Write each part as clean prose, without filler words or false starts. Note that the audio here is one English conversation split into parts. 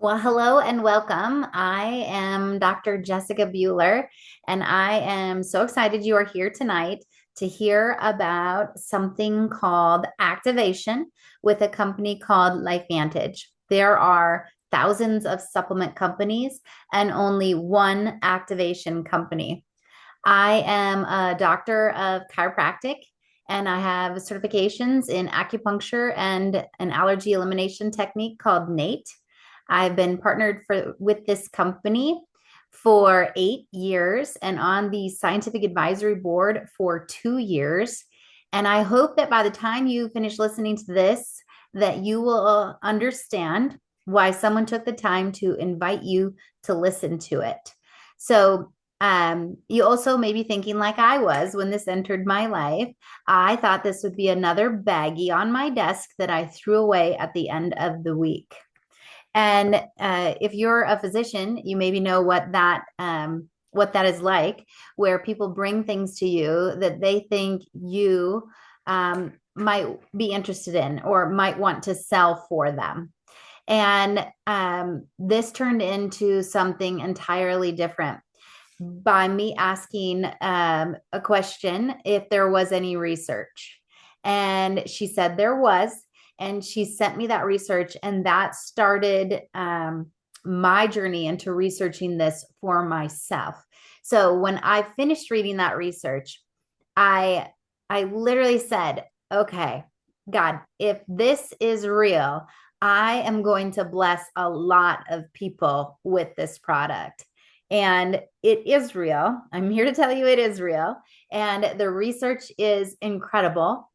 Well, hello and welcome. I am Dr. Jessica Bueller, and I am so excited you are here tonight to hear about something called activation with a company called LifeVantage. There are thousands of supplement companies and only one activation company. I am a doctor of chiropractic and I have certifications in acupuncture and an allergy elimination technique called NATE. I've been partnered with this company for 8 years and on the scientific advisory board for 2 years. And I hope that by the time you finish listening to this, that you will understand why someone took the time to invite you to listen to it. So you also may be thinking, like I was when this entered my life, I thought this would be another baggie on my desk that I threw away at the end of the week. And if you're a physician, you maybe know what that is like, where people bring things to you that they think you might be interested in or might want to sell for them. And this turned into something entirely different by me asking a question if there was any research. And she said there was. And she sent me that research, and that started my journey into researching this for myself. So when I finished reading that research, I I literally said, "Okay, God, if this is real, I am going to bless a lot of people with this product." And it is real. I'm here to tell you it is real. And the research is incredible.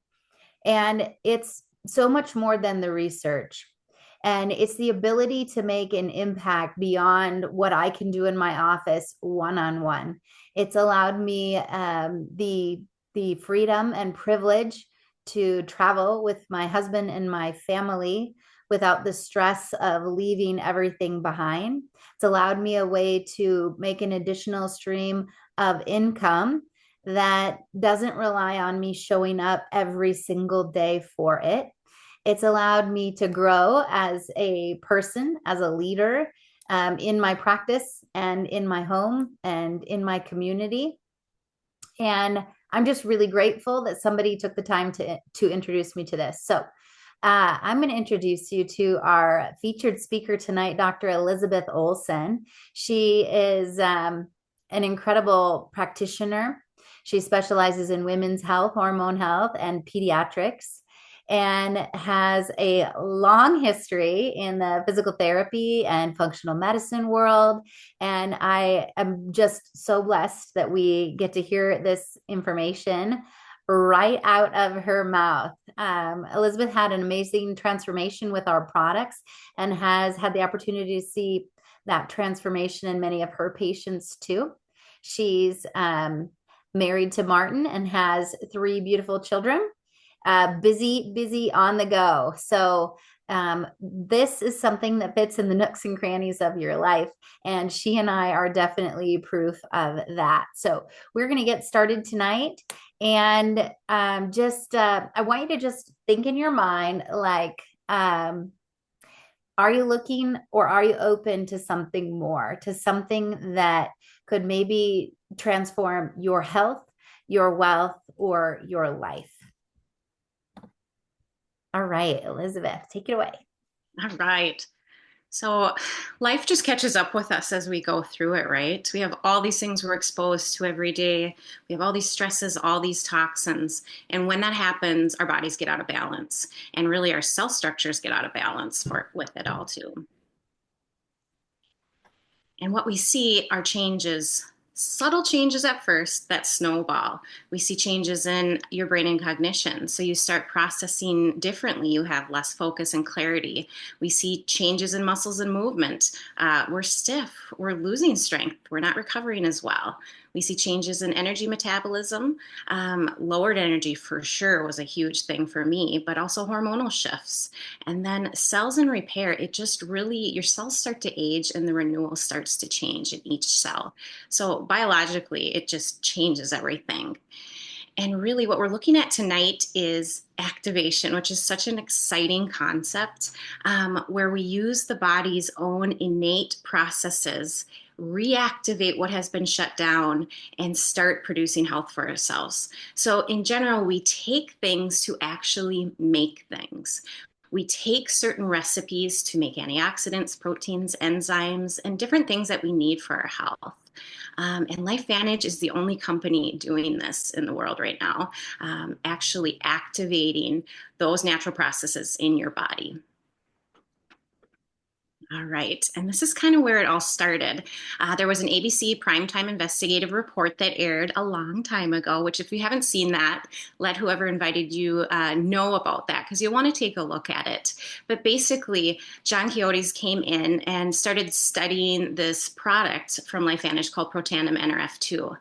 And it's so much more than the research. And it's the ability to make an impact beyond what I can do in my office one on one. It's allowed me the freedom and privilege to travel with my husband and my family without the stress of leaving everything behind. It's allowed me a way to make an additional stream of income that doesn't rely on me showing up every single day for it. It's allowed me to grow as a person, as a leader, in my practice and in my home and in my community. And I'm just really grateful that somebody took the time to introduce me to this. So I'm going to introduce you to our featured speaker tonight, Dr. Elizabeth Olson. She is an incredible practitioner. She specializes in women's health, hormone health, and pediatrics, and has a long history in the physical therapy and functional medicine world. And I am just so blessed that we get to hear this information right out of her mouth. Elizabeth had an amazing transformation with our products and has had the opportunity to see that transformation in many of her patients too. She's married to Martin and has three beautiful children. Busy on the go. So this is something that fits in the nooks and crannies of your life. And she and I are definitely proof of that. So we're going to get started tonight. And I want you to just think in your mind, like, are you looking or are you open to something more, to something that could maybe transform your health, your wealth, or your life? All right, Elizabeth, take it away. All right. So life just catches up with us as we go through it, right? We have all these things we're exposed to every day. We have all these stresses, all these toxins. And when that happens, our bodies get out of balance. And really our cell structures get out of balance with it all too. And what we see are changes, subtle changes at first that snowball. We see changes in your brain and cognition. So you start processing differently. You have less focus and clarity. We see changes in muscles and movement. We're stiff. We're losing strength. We're not recovering as well. We see changes in energy metabolism. Lowered energy for sure was a huge thing for me, but also hormonal shifts. And then cells and repair, it just really, your cells start to age and the renewal starts to change in each cell. So biologically, it just changes everything. And really, what we're looking at tonight is activation, which is such an exciting concept where we use the body's own innate processes, reactivate what has been shut down, and start producing health for ourselves. So, in general, we take things to actually make things. We take certain recipes to make antioxidants, proteins, enzymes, and different things that we need for our health. And LifeVantage is the only company doing this in the world right now, actually activating those natural processes in your body. All right. And this is kind of where it all started. There was an ABC primetime investigative report that aired a long time ago, which, if you haven't seen that, let whoever invited you know about that because you'll want to take a look at it. But basically, John Quixotes came in and started studying this product from LifeVantage called Protandim NRF2.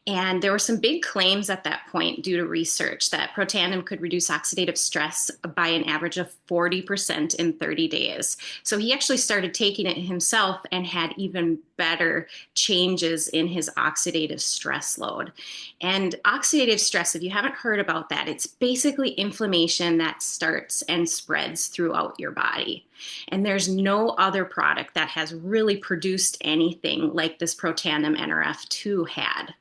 And there were some big claims at that point due to research that Protandim could reduce oxidative stress by an average of 40% in 30 days. So he actually started taking it himself and had even better changes in his oxidative stress load. And oxidative stress, if you haven't heard about that, it's basically inflammation that starts and spreads throughout your body. And there's no other product that has really produced anything like this Protandim NRF2 had.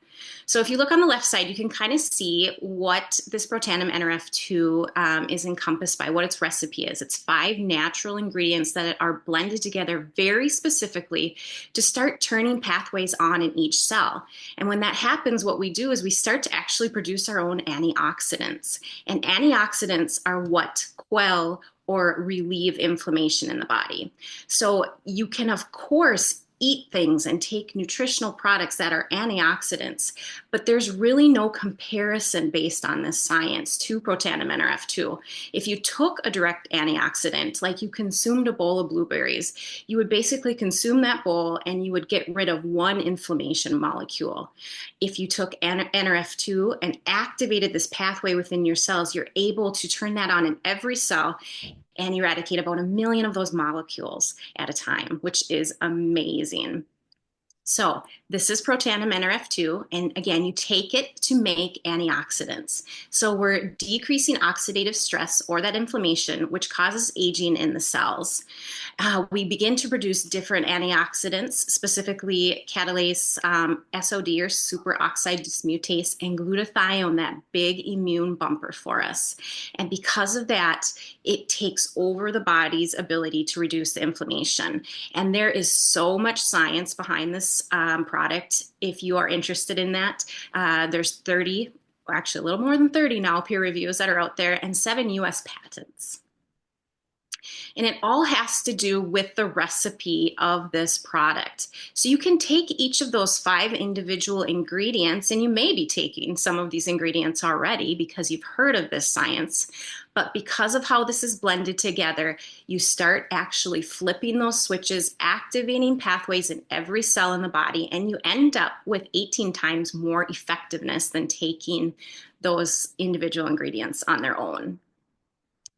So if you look on the left side, you can kind of see what this Protandim NRF2 is encompassed by, what its recipe is. It's 5 natural ingredients that are blended together very specifically to start turning pathways on in each cell. And when that happens, what we do is we start to actually produce our own antioxidants. And antioxidants are what quell or relieve inflammation in the body. So you can, of course, eat things and take nutritional products that are antioxidants, but there's really no comparison based on this science to Protandim NRF2. If you took a direct antioxidant, like you consumed a bowl of blueberries, you would basically consume that bowl and you would get rid of one inflammation molecule. If you took NRF2 and activated this pathway within your cells, you're able to turn that on in every cell and eradicate about 1 million of those molecules at a time, which is amazing. So this is Protandim NRF2, and again, you take it to make antioxidants. So we're decreasing oxidative stress or that inflammation, which causes aging in the cells. We begin to produce different antioxidants, specifically catalase, SOD or superoxide dismutase, and glutathione, that big immune bumper for us. And because of that, it takes over the body's ability to reduce the inflammation. And there is so much science behind this product. If you are interested in that, there's 30, or actually a little more than 30 now, peer reviews that are out there, and 7 US patents. And it all has to do with the recipe of this product. So you can take each of those 5 individual ingredients, and you may be taking some of these ingredients already because you've heard of this science. But because of how this is blended together, you start actually flipping those switches, activating pathways in every cell in the body, and you end up with 18 times more effectiveness than taking those individual ingredients on their own.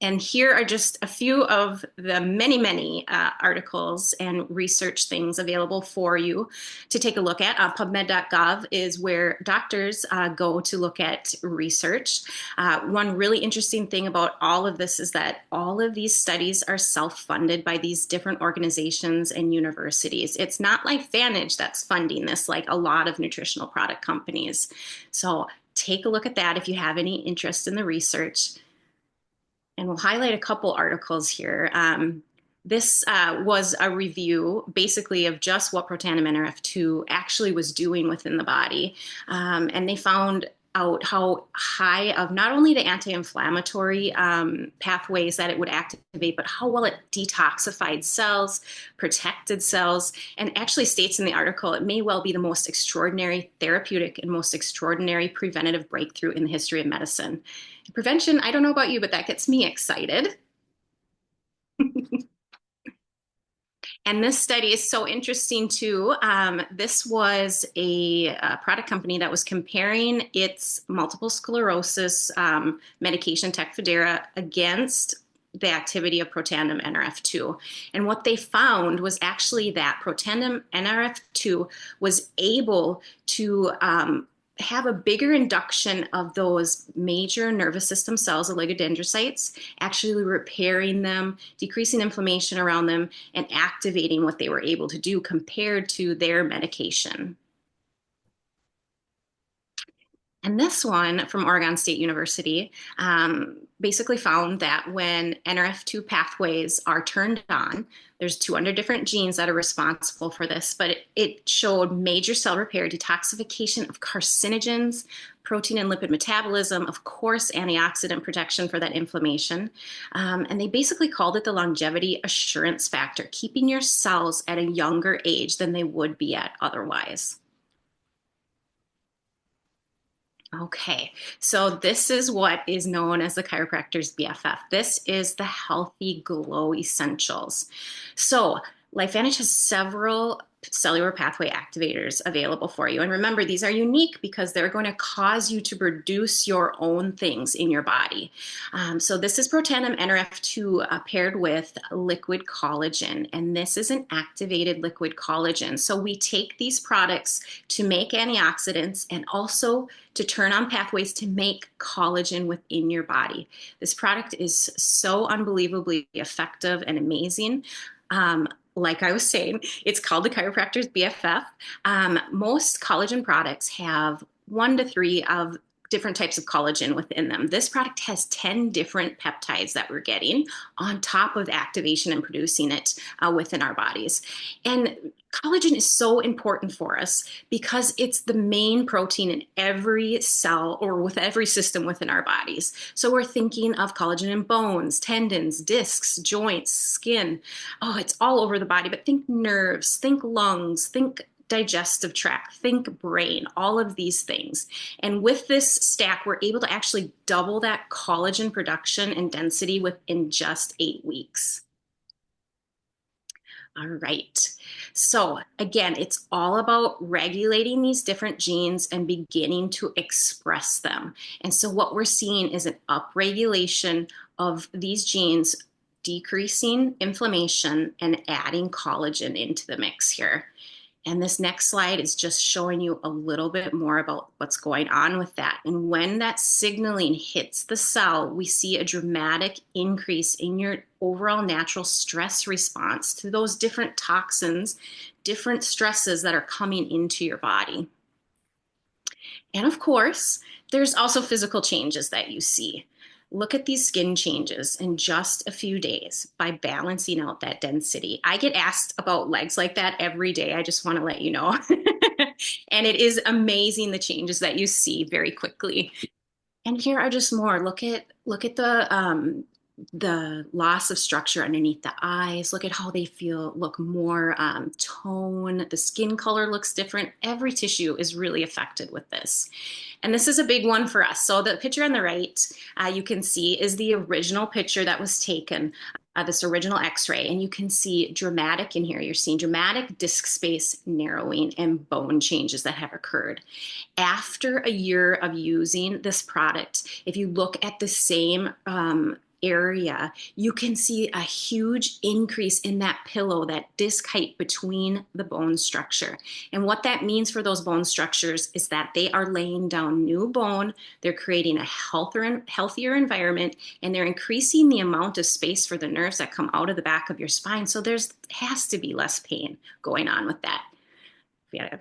And here are just a few of the many, many articles and research things available for you to take a look at. PubMed.gov is where doctors go to look at research. One really interesting thing about all of this is that all of these studies are self-funded by these different organizations and universities. It's not LifeVantage that's funding this like a lot of nutritional product companies. So take a look at that if you have any interest in the research. And we'll highlight a couple articles here. This was a review basically of just what Protandim NRF2 actually was doing within the body. And they found out how high of not only the anti-inflammatory pathways that it would activate, but how well it detoxified cells, protected cells, and actually states in the article, it may well be the most extraordinary therapeutic and most extraordinary preventative breakthrough in the history of medicine. Prevention, I don't know about you, but that gets me excited. And this study is so interesting too. This was a product company that was comparing its multiple sclerosis medication Tecfidera against the activity of Protandim NRF2. And what they found was actually that Protandim NRF2 was able to have a bigger induction of those major nervous system cells, oligodendrocytes, actually repairing them, decreasing inflammation around them, and activating what they were able to do compared to their medication. And this one from Oregon State University basically found that when NRF2 pathways are turned on, there's 200 different genes that are responsible for this, but it showed major cell repair, detoxification of carcinogens, protein and lipid metabolism, of course, antioxidant protection for that inflammation. And they basically called it the longevity assurance factor, keeping your cells at a younger age than they would be at otherwise. Okay, so this is what is known as the chiropractor's BFF. This is the Healthy Glow Essentials. So LifeVantage has several cellular pathway activators available for you. And remember, these are unique because they're going to cause you to produce your own things in your body. So this is Protandim NRF2 paired with liquid collagen. And this is an activated liquid collagen. So we take these products to make antioxidants and also to turn on pathways to make collagen within your body. This product is so unbelievably effective and amazing. Like I was saying, it's called the chiropractor's BFF. Most collagen products have 1 to 3 of different types of collagen within them. This product has 10 different peptides that we're getting on top of activation and producing it within our bodies. And collagen is so important for us because it's the main protein in every cell or with every system within our bodies. So we're thinking of collagen in bones, tendons, discs, joints, skin. Oh, it's all over the body, but think nerves, think lungs, think digestive tract, think brain, all of these things. And with this stack, we're able to actually double that collagen production and density within just 8 weeks. All right. So again, it's all about regulating these different genes and beginning to express them. And so what we're seeing is an upregulation of these genes, decreasing inflammation and adding collagen into the mix here. And this next slide is just showing you a little bit more about what's going on with that. And when that signaling hits the cell, we see a dramatic increase in your overall natural stress response to those different toxins, different stresses that are coming into your body. And of course, there's also physical changes that you see. Look at these skin changes in just a few days by balancing out that density. I get asked about legs like that every day. I just want to let you know. And it is amazing the changes that you see very quickly. And here are just more. Look at the loss of structure underneath the eyes. Look at how they look more tone. The skin color looks different. Every tissue is really affected with this. And this is a big one for us. So the picture on the right, you can see is the original picture that was taken, this original x-ray. And you can see dramatic in here. You're seeing dramatic disc space narrowing and bone changes that have occurred. After a year of using this product, if you look at the same area, you can see a huge increase in that pillow, that disc height between the bone structure. And what that means for those bone structures is that they are laying down new bone, they're creating a healthier environment, and they're increasing the amount of space for the nerves that come out of the back of your spine. So has to be less pain going on with that. Yeah.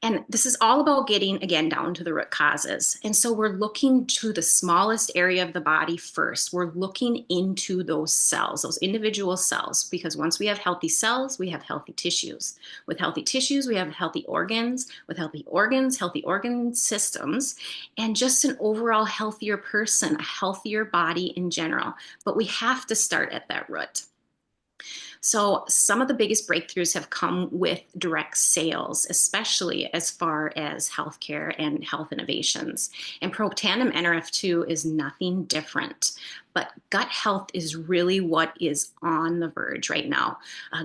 And this is all about getting, again, down to the root causes. And so we're looking to the smallest area of the body first. We're looking into those cells, those individual cells, because once we have healthy cells, we have healthy tissues. With healthy tissues, we have healthy organs. With healthy organs, healthy organ systems, and just an overall healthier person, a healthier body in general. But we have to start at that root. So some of the biggest breakthroughs have come with direct sales, especially as far as healthcare and health innovations. And Protandim NRF2 is nothing different. But gut health is really what is on the verge right now.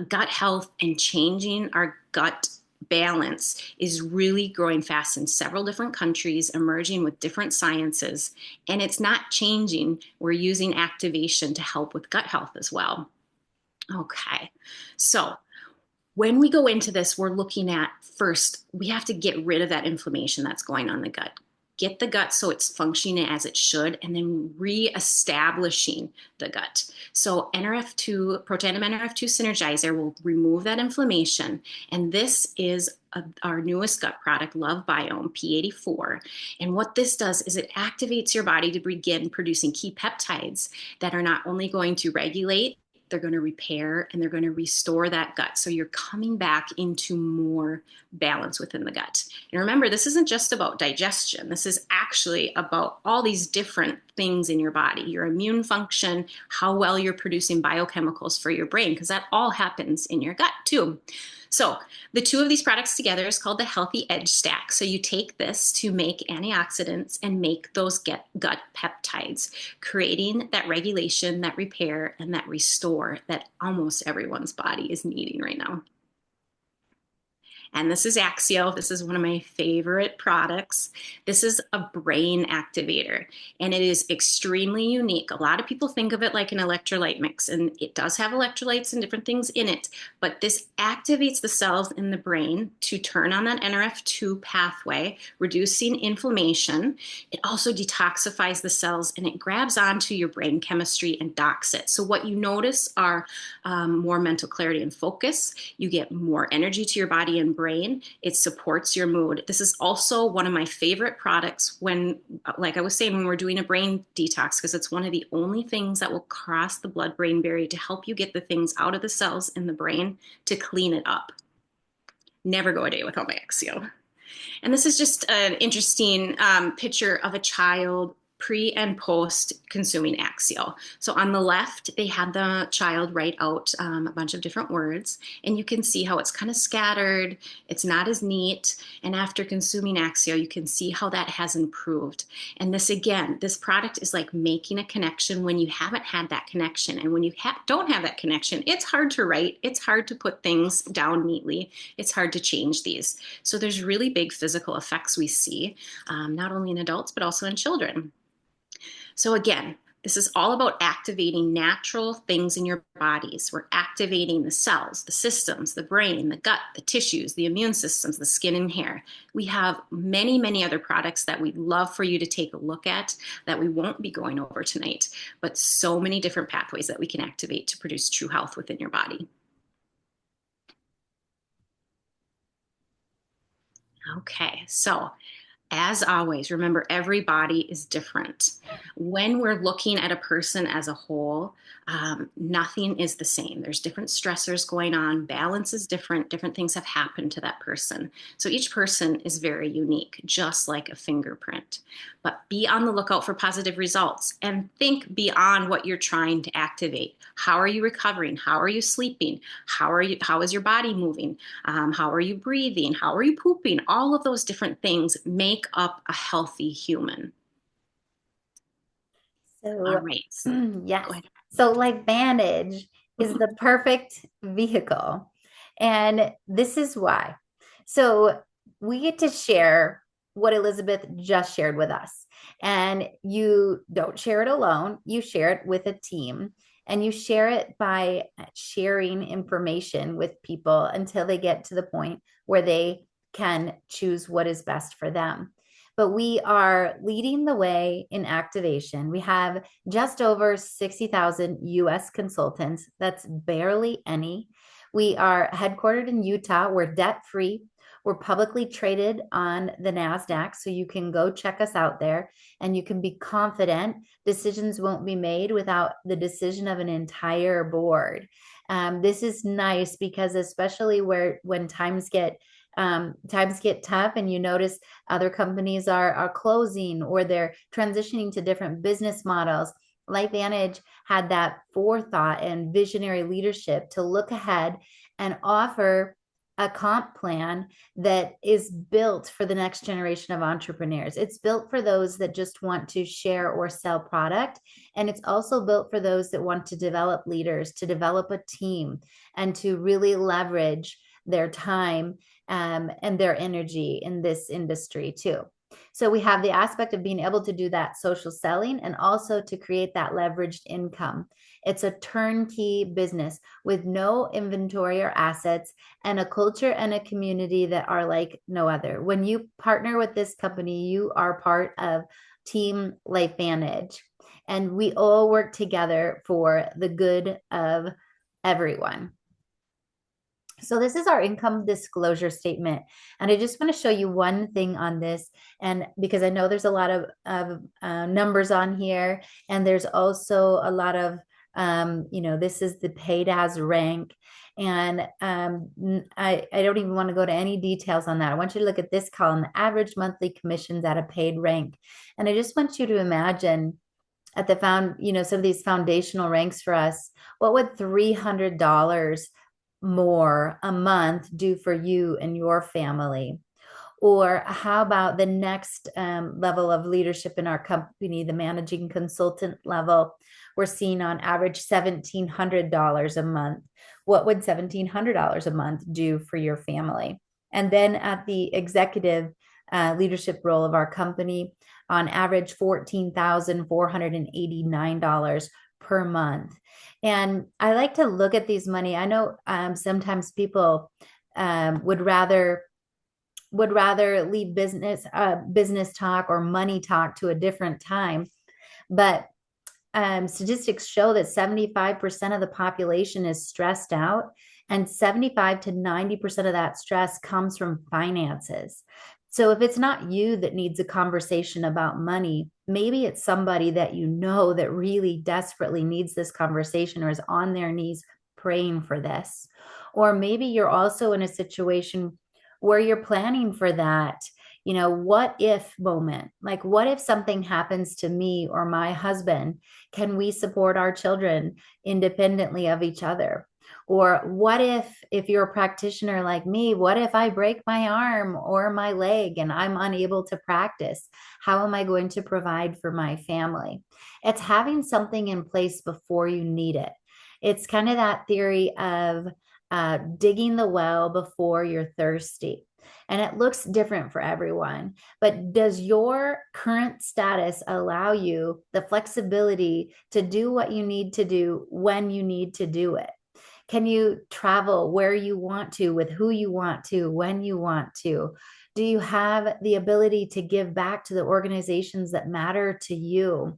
Gut health and changing our gut balance is really growing fast in several different countries, emerging with different sciences. And it's not changing. We're using activation to help with gut health as well. Okay, so When we go into this, we're looking at first, we have to get rid of that inflammation that's going on in the gut. Get the gut so it's functioning as it should, and then re-establishing the gut. So NRF2, Protandim NRF2 Synergizer will remove that inflammation. And this is our newest gut product, Love Biome P84. And what this does is it activates your body to begin producing key peptides that are not only going to regulate, they're going to repair, and they're going to restore that gut. So you're coming back into more balance within the gut. And remember, this isn't just about digestion. This is actually about all these different things in your body, your immune function, how well you're producing biochemicals for your brain, because that all happens in your gut too. So the two of these products together is called the Healthy Edge Stack. So you take this to make antioxidants and make those gut peptides, creating that regulation, that repair, and that restore that almost everyone's body is needing right now. And this is Axio. This is one of my favorite products. This is a brain activator, and it is extremely unique. A lot of people think of it like an electrolyte mix, and it does have electrolytes and different things in it, but this activates the cells in the brain to turn on that NRF2 pathway, reducing inflammation. It also detoxifies the cells, and it grabs onto your brain chemistry and docks it. So what you notice are more mental clarity and focus. You get more energy to your body and brain. It supports your mood. This is also one of my favorite products when, like I was saying, when we're doing a brain detox, because it's one of the only things that will cross the blood-brain barrier to help you get the things out of the cells in the brain to clean it up. Never go a day without my Axio. And this is just an interesting picture of a child pre and post consuming Axio. So on the left, they had the child write out a bunch of different words, and you can see how it's kind of scattered. It's not as neat. And after consuming Axio, you can see how that has improved. And this, again, this product is like making a connection when you haven't had that connection. And when you don't have that connection, it's hard to write. It's hard to put things down neatly. It's hard to change these. So there's really big physical effects we see, not only in adults, but also in children. So again, this is all about activating natural things in your bodies. We're activating the cells, the systems, the brain, the gut, the tissues, the immune systems, the skin and hair. We have many, many other products that we'd love for you to take a look at that we won't be going over tonight, but so many different pathways that we can activate to produce true health within your body. Okay, so as always, remember every body is different. When we're looking at a person as a whole, nothing is the same. There's different stressors going on. Balance is different. Different things have happened to that person. So each person is very unique, just like a fingerprint. But be on the lookout for positive results and think beyond what you're trying to activate. How are you recovering? How are you sleeping? How is your body moving? How are you breathing? How are you pooping? All of those different things make up a healthy human. So, All right. yes. Go ahead. So, LifeVantage is the perfect vehicle. And this is why. So, we get to share what Elizabeth just shared with us. And you don't share it alone, you share it with a team. And you share it by sharing information with people until they get to the point where they can choose what is best for them. But we are leading the way in activation. We have just over 60,000 US consultants. That's barely any. We are headquartered in Utah. We're debt free. We're publicly traded on the NASDAQ, so you can go check us out there and you can be confident decisions won't be made without the decision of an entire board. This is nice because especially when times get tough and you notice other companies are closing or they're transitioning to different business models. LifeVantage had that forethought and visionary leadership to look ahead and offer a comp plan that is built for the next generation of entrepreneurs. It's built for those that just want to share or sell product. And it's also built for those that want to develop leaders, to develop a team, and to really leverage their time and their energy in this industry too. So we have the aspect of being able to do that social selling and also to create that leveraged income. It's a turnkey business with no inventory or assets and a culture and a community that are like no other. When you partner with this company, you are part of Team LifeVantage, and we all work together for the good of everyone. So this is our income disclosure statement. And I just want to show you one thing on this. And because I know there's a lot of numbers on here, and there's also a lot of, this is the paid as rank. And I don't even want to go to any details on that. I want you to look at this column, the average monthly commissions at a paid rank. And I just want you to imagine at the some of these foundational ranks for us, what would $300 more a month do for you and your family? Or how about the next level of leadership in our company, the managing consultant level? We're seeing on average $1,700 a month. What would $1,700 a month do for your family? And then at the executive leadership role of our company, on average $14,489 per month. And I like to look at these money. I know sometimes people would rather leave business talk or money talk to a different time. But statistics show that 75% of the population is stressed out, and 75 to 90% of that stress comes from finances. So if it's not you that needs a conversation about money, maybe it's somebody that you know that really desperately needs this conversation or is on their knees praying for this. Or maybe you're also in a situation where you're planning for that, what if moment? Like, what if something happens to me or my husband? Can we support our children independently of each other? Or what if you're a practitioner like me, what if I break my arm or my leg and I'm unable to practice? How am I going to provide for my family? It's having something in place before you need it. It's kind of that theory of digging the well before you're thirsty. And it looks different for everyone. But does your current status allow you the flexibility to do what you need to do when you need to do it? Can you travel where you want to, with who you want to, when you want to? Do you have the ability to give back to the organizations that matter to you?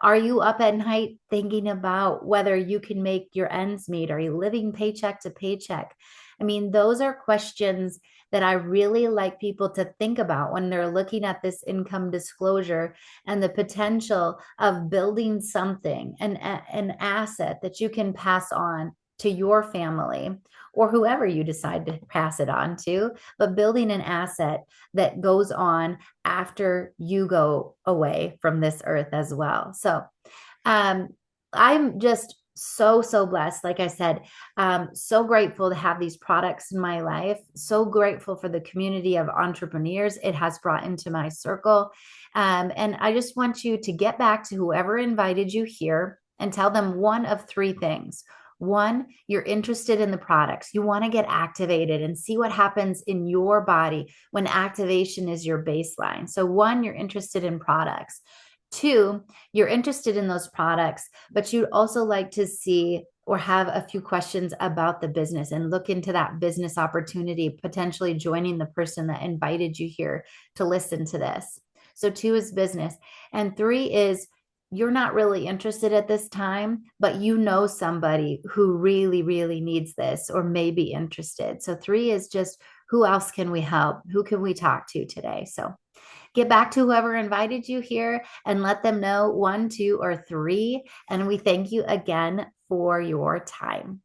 Are you up at night thinking about whether you can make your ends meet? Are you living paycheck to paycheck? I mean, those are questions that I really like people to think about when they're looking at this income disclosure and the potential of building something, an asset that you can pass on to your family or whoever you decide to pass it on to, but building an asset that goes on after you go away from this earth as well. So I'm just so blessed. Like I said, so grateful to have these products in my life. So grateful for the community of entrepreneurs it has brought into my circle. And I just want you to get back to whoever invited you here and tell them one of three things. One, you're interested in the products. You want to get activated and see what happens in your body when activation is your baseline. So, one, you're interested in products. Two, you're interested in those products, but you'd also like to see or have a few questions about the business and look into that business opportunity, potentially joining the person that invited you here to listen to this. So, two is business. And three is you're not really interested at this time, but you know somebody who really needs this or may be interested. So, three is just who else can we help? Who can we talk to today? So, get back to whoever invited you here and let them know one, two, or three. And we thank you again for your time.